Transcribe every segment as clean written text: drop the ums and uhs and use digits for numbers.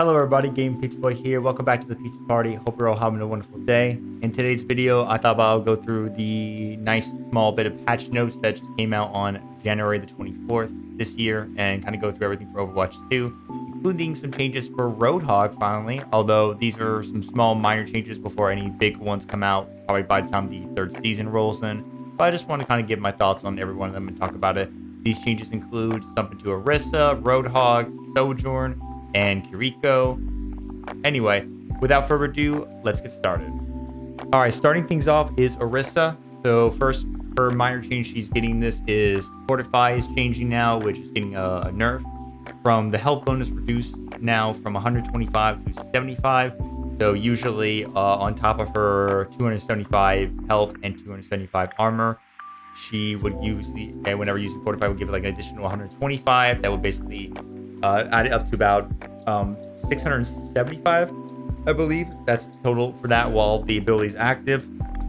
Hello everybody, Game Pizza Boy here. Welcome back to the Pizza Party. Hope you're all having a wonderful day. In today's video, I thought I'll go through the nice small bit of patch notes that just came out on January the 24th this year and kind of go through everything for Overwatch 2, including some changes for Roadhog finally, although these are some small minor changes before any big ones come out, probably by the time the third season rolls in. But I just want to kind of give my thoughts on every one of them and talk about it. These changes include something to Orisa, Roadhog, Sojourn, and Kiriko. Anyway, without further ado, let's get started. All right, starting things off is Orisa. So first, her minor change she's getting this is Fortify is changing now, which is getting a nerf from the health bonus reduced now from 125 to 75. So usually on top of her 275 health and 275 armor, she would use whenever using Fortify would give it like an additional 125. That would basically add it up to about 675, I believe. That's total for that while the ability is active,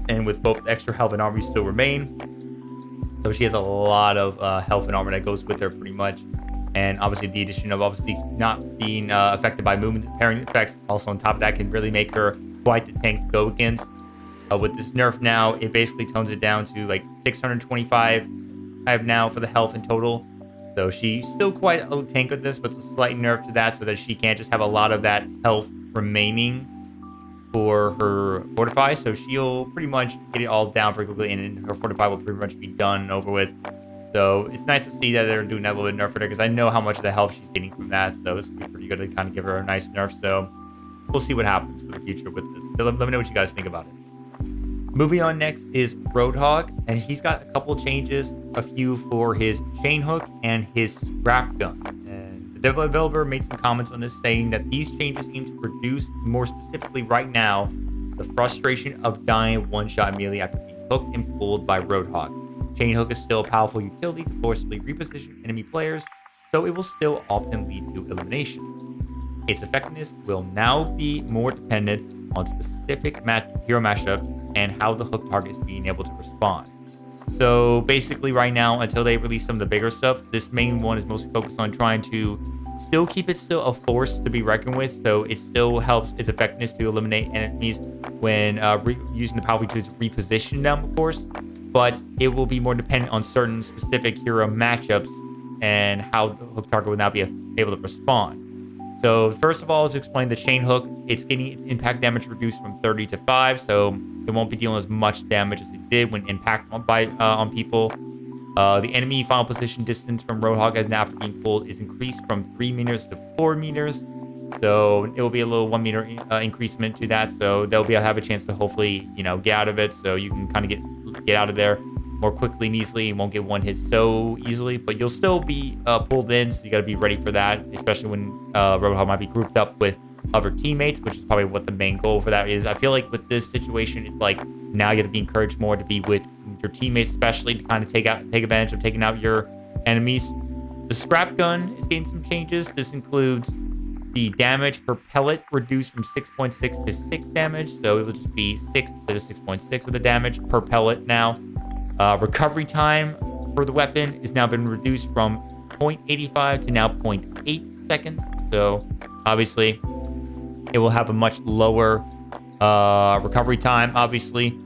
and with both extra health and armor still remain. So she has a lot of health and armor that goes with her pretty much. And obviously the addition of obviously not being affected by movement pairing effects also on top of that can really make her quite the tank to go against. With this nerf now, it basically tones it down to like 625 I have now for the health in total. So she's still quite a tank with this, but it's a slight nerf to that so that she can't just have a lot of that health remaining for her Fortify. So she'll pretty much get it all down very quickly, and her Fortify will pretty much be done and over with. So it's nice to see that they're doing that little bit of nerf for her, because I know how much of the health she's getting from that. So it's going to be pretty good to kind of give her a nice nerf. So we'll see what happens for the future with this. So let me know what you guys think about it. Moving on next is Roadhog, and he's got a couple changes, a few for his chain hook and his scrap gun. And the developer made some comments on this saying that these changes aim to reduce, more specifically right now, the frustration of dying one-shot immediately after being hooked and pulled by Roadhog. Chain hook is still a powerful utility to forcibly reposition enemy players, so it will still often lead to eliminations. Its effectiveness will now be more dependent on specific hero matchups and how the hook target is being able to respond. So basically right now, until they release some of the bigger stuff, this main one is mostly focused on trying to still keep it still a force to be reckoned with, so it still helps its effectiveness to eliminate enemies when using the power feature to reposition them, of course, but it will be more dependent on certain specific hero matchups and how the hook target will now be able to respond. So first of all, to explain the chain hook, it's getting its impact damage reduced from 30 to 5, so it won't be dealing as much damage as it did when impact on people. The enemy final position distance from Roadhog as now after being pulled is increased from 3 meters to 4 meters. So it will be a little 1 meter increasement to that. So they'll have a chance to hopefully, get out of it. So you can kind of get out of there more quickly and easily, and won't get one hit so easily, but you'll still be pulled in, so you got to be ready for that, especially when Roadhog might be grouped up with other teammates, which is probably what the main goal for that is. I feel like with this situation, it's like now you have to be encouraged more to be with your teammates, especially to kind of take advantage of taking out your enemies. The scrap gun is getting some changes. This includes the damage per pellet reduced from 6.6 to 6 damage, so it will just be 6 instead of 6.6 of the damage per pellet now. Recovery time for the weapon is now been reduced from 0.85 to now 0.8 seconds. So obviously it will have a much lower recovery time. Obviously,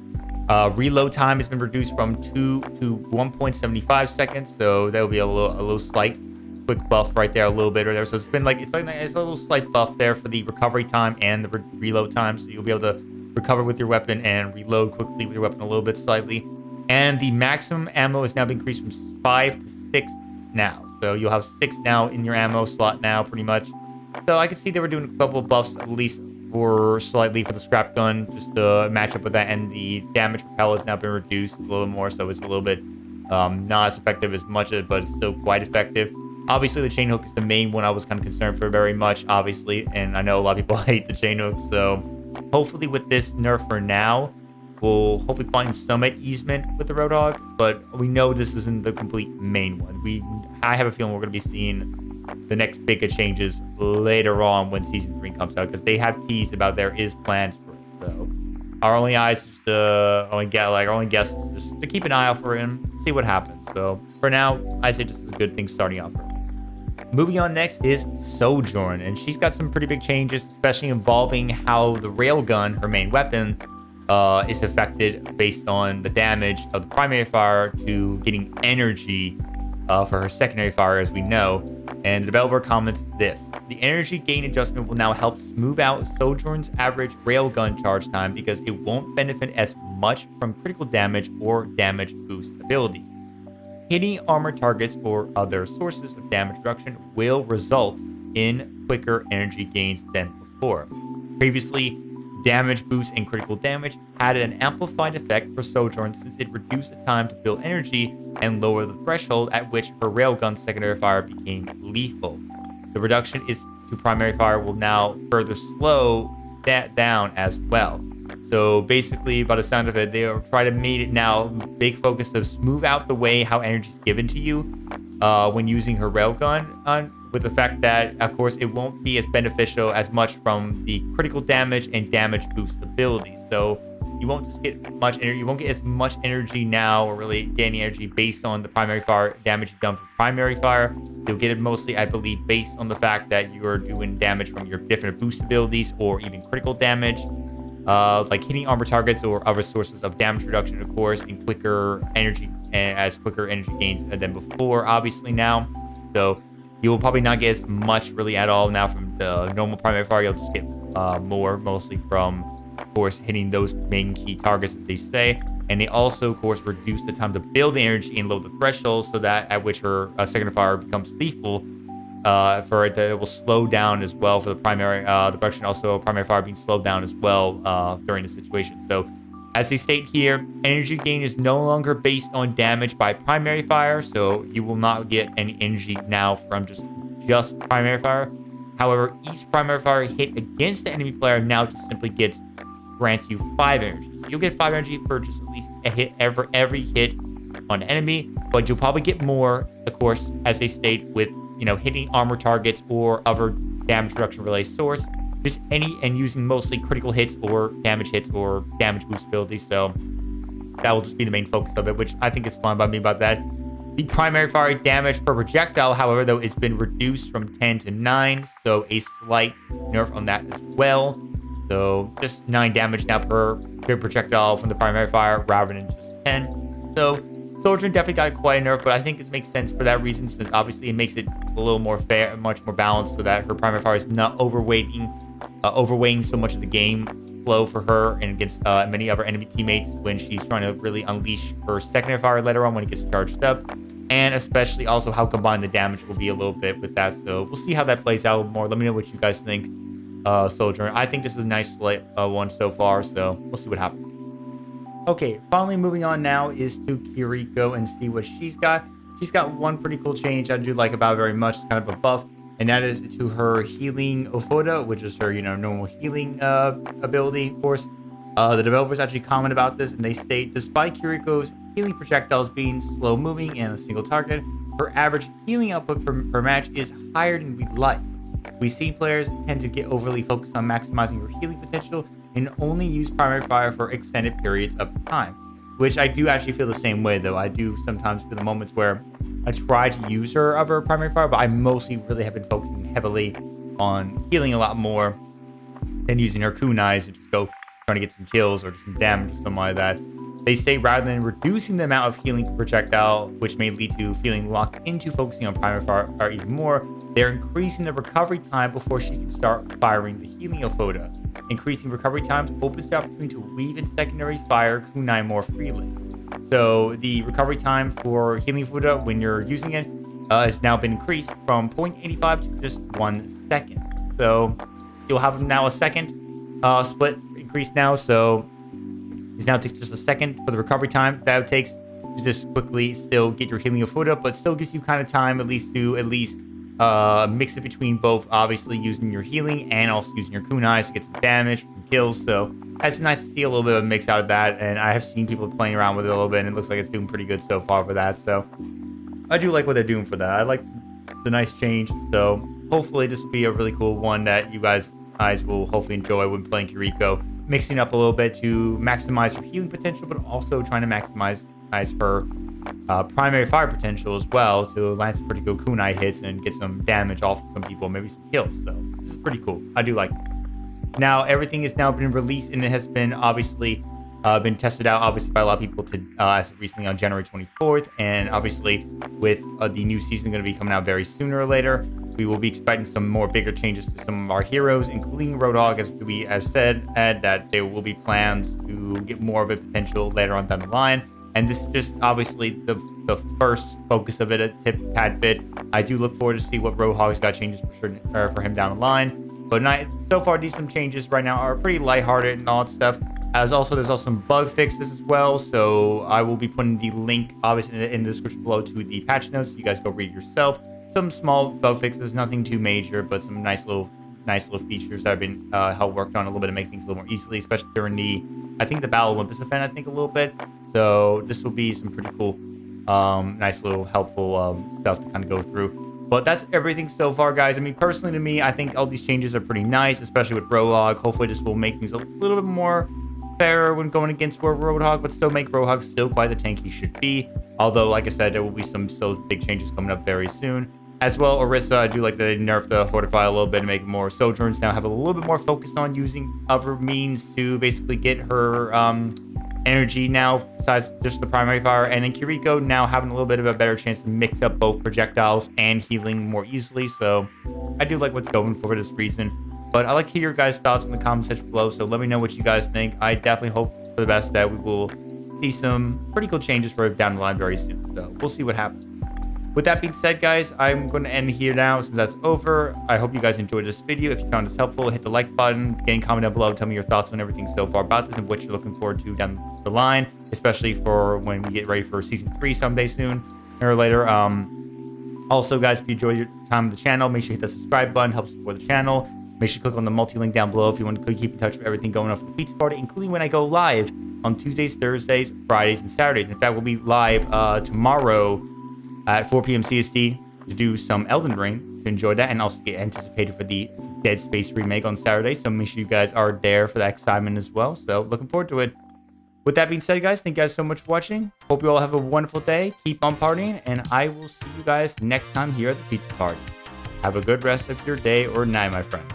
reload time has been reduced from 2 to 1.75 seconds. So that will be a little slight quick buff right there, a little bit right there. So it's a little slight buff there for the recovery time and the reload time. So you'll be able to recover with your weapon and reload quickly with your weapon a little bit slightly. And the maximum ammo is now being increased from 5 to 6 now. So you'll have 6 now in your ammo slot now, pretty much. So I can see they were doing a couple of buffs, at least slightly for the scrap gun, just to match up with that. And the damage per pellet has now been reduced a little more, so it's a little bit not as effective as much, but it's still quite effective. Obviously, the chain hook is the main one I was kind of concerned for very much, obviously. And I know a lot of people hate the chain hook, so hopefully with this nerf for now, we'll hopefully find some easement with the Roadhog, but we know this isn't the complete main one. I have a feeling we're going to be seeing the next bigger changes later on when Season 3 comes out, because they have teased about there is plans for it. So our only eyes, just our only guess is just to keep an eye out for him, see what happens. So for now, I say this is a good thing starting off for us. Moving on next is Sojourn, and she's got some pretty big changes, especially involving how the railgun, her main weapon, is affected based on the damage of the primary fire to getting energy for her secondary fire, as we know. And the developer comments this: the energy gain adjustment will now help smooth out Sojourn's average railgun charge time because it won't benefit as much from critical damage or damage boost abilities. Hitting armor targets or other sources of damage reduction will result in quicker energy gains than before. Previously, damage boost and critical damage had an amplified effect for Sojourn since it reduced the time to build energy and lower the threshold at which her railgun's secondary fire became lethal. The reduction to primary fire will now further slow that down as well. So basically, by the sound of it, they are trying to make it now big focus to smooth out the way how energy is given to you when using her railgun, with the fact that, of course, it won't be as beneficial as much from the critical damage and damage boost abilities. So you won't just get much energy. You won't get as much energy now, or really get any energy based on the primary fire damage you've done for primary fire. You'll get it mostly, I believe, based on the fact that you are doing damage from your different boost abilities or even critical damage. Like hitting armor targets or other sources of damage reduction, of course, and quicker energy gains than before, obviously now. So you will probably not get as much really at all now from the normal primary fire. You'll just get more, mostly from, of course, hitting those main key targets, as they say. And they also, of course, reduce the time to build the energy and lower the threshold, so that at which her secondary fire becomes lethal. For it, it will slow down as well for the primary, the production, also primary fire being slowed down as well during the situation. So, as they state here, energy gain is no longer based on damage by primary fire, so you will not get any energy now from just primary fire. However, each primary fire hit against the enemy player now just simply grants you 5 energy. So you'll get 5 energy for just at least a hit every hit on an enemy, but you'll probably get more, of course, as they state, with hitting armor targets or other damage reduction related source, and using mostly critical hits or damage boost abilities. So that will just be the main focus of it, which I think is fine by me about that. The primary fire damage per projectile, however, though, it's been reduced from 10 to 9, so a slight nerf on that as well. So just 9 damage now per projectile from the primary fire rather than just 10. So Sojourn definitely got quite a nerf, but I think it makes sense for that reason, since obviously it makes it a little more fair, much more balanced, so that her primary fire is not overweighting so much of the game flow for her and against many other enemy teammates when she's trying to really unleash her secondary fire later on when it gets charged up, and especially also how combined the damage will be a little bit with that. So we'll see how that plays out more. Let me know what you guys think. Sojourn, I think this is a nice one so far, so we'll see what happens. Okay, finally moving on now is to Kiriko and see what she's got. She's got one pretty cool change I do like about very much, kind of a buff, and that is to her healing Ofoda, which is her, normal healing ability, of course. The developers actually comment about this, and they state, despite Kiriko's healing projectiles being slow moving and a single target, her average healing output per match is higher than we'd like. We see players tend to get overly focused on maximizing her healing potential and only use primary fire for extended periods of time, which I do actually feel the same way, though. I do sometimes feel the moments where I try to use her of her primary fire, but I mostly really have been focusing heavily on healing a lot more than using her kunais and just go trying to get some kills or just some damage or something like that. They say rather than reducing the amount of healing per projectile, which may lead to feeling locked into focusing on primary fire even more, they're increasing the recovery time before she can start firing the healing Ofoda. Increasing recovery times opens the opportunity to weave in secondary fire kunai more freely. So the recovery time for healing Ofoda when you're using it has now been increased from 0.85 to just 1 second. So you'll have now a second split increase now. So it now takes just a second for the recovery time that it takes to just quickly still get your healing Ofoda, but still gives you kind of time at least mix it between both, obviously using your healing and also using your kunais to get some damage, some kills. So it's nice to see a little bit of a mix out of that, and I have seen people playing around with it a little bit, and it looks like it's doing pretty good so far for that. So I do like what they're doing for that. I like the nice change. So hopefully this will be a really cool one that you guys will hopefully enjoy when playing Kiriko, mixing up a little bit to maximize her healing potential, but also trying to maximize her primary fire potential as well to land some pretty good kunai hits and get some damage off some people, maybe some kills. So this is pretty cool. I do like this. Now everything has now been released and it has been obviously been tested out obviously by a lot of people to as of recently on January 24th, and obviously with the new season going to be coming out very sooner or later, we will be expecting some more bigger changes to some of our heroes, including Roadhog, as we have said, that there will be plans to get more of a potential later on down the line. And this is just obviously the first focus of it a tad bit. I do look forward to see what Roadhog's got changes for him down the line. But so far, these some changes right now are pretty lighthearted and all that stuff. There's also some bug fixes as well. So I will be putting the link obviously in the description below to the patch notes. So you guys go read it yourself. Some small bug fixes, nothing too major, but some nice little features that have been worked on a little bit to make things a little more easily, especially during the Battle Olympus event, I think a little bit. So this will be some pretty cool, nice little helpful stuff to kind of go through. But that's everything so far, guys. I mean, personally to me, I think all these changes are pretty nice, especially with Roadhog. Hopefully this will make things a little bit more fair when going against Roadhog, but still make Roadhog still quite the tank he should be. Although, like I said, there will be some still big changes coming up very soon. As well, Orisa, I do like the nerf the fortify a little bit to make it more. Sojourns now have a little bit more focus on using other means to basically get her energy now, besides just the primary fire. And then Kiriko now having a little bit of a better chance to mix up both projectiles and healing more easily. So I do like what's going for this reason. But I'd like to hear your guys' thoughts in the comment section below. So let me know what you guys think. I definitely hope for the best that we will see some pretty cool changes for it down the line very soon. So we'll see what happens. With that being said, guys, I'm going to end here now since that's over. I hope you guys enjoyed this video. If you found this helpful, hit the like button. Again, comment down below. Tell me your thoughts on everything so far about this and what you're looking forward to down the line, especially for when we get ready for Season 3 someday soon or later. Also, guys, if you enjoyed your time on the channel, make sure you hit the subscribe button. Helps support the channel. Make sure you click on the multi-link down below if you want to keep in touch with everything going on for the pizza party, including when I go live on Tuesdays, Thursdays, Fridays, and Saturdays. In fact, we'll be live tomorrow at 4 p.m. CST to do some Elden Ring, to enjoy that, and also get anticipated for the Dead Space remake on Saturday. So make sure you guys are there for that excitement as well. So looking forward to it. With that being said, guys, thank you guys so much for watching. Hope you all have a wonderful day. Keep on partying, and I will see you guys next time here at the pizza party. Have a good rest of your day or night, my friends.